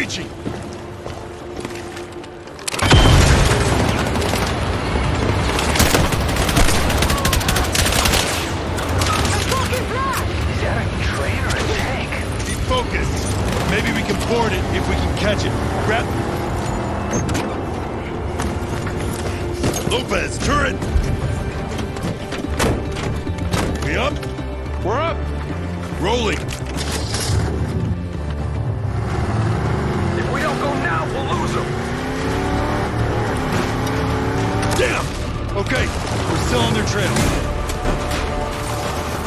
breaching! Is that a train or a tank? Be focused! Maybe we can board it if we can catch it. Grab... Lopez, turret! We up? We're up! Rolling! If we don't go now, we'll lose them. Damn! Okay, we're still on their trail.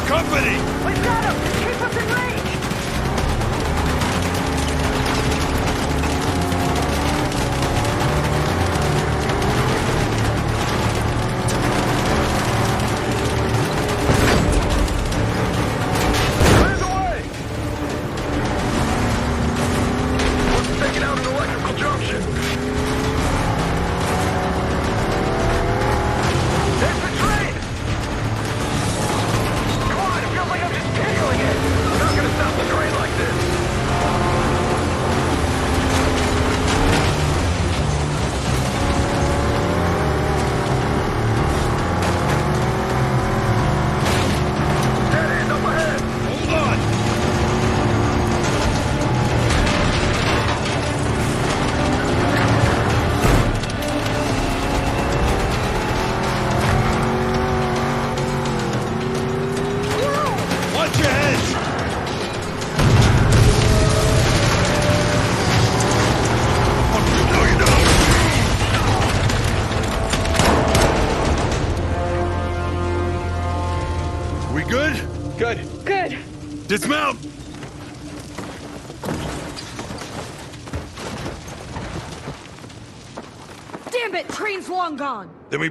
Company! We've got him! Keep us in range! Clear the way! We're taking out an electrical junction. There's the train! Come on, it feels like I'm just tickling it. I'm not gonna stop the train like this. Dead end up ahead! Hold on! Watch your heads! No, you don't! We good? Good. Good. Dismount! Damn it, train's long gone. Then we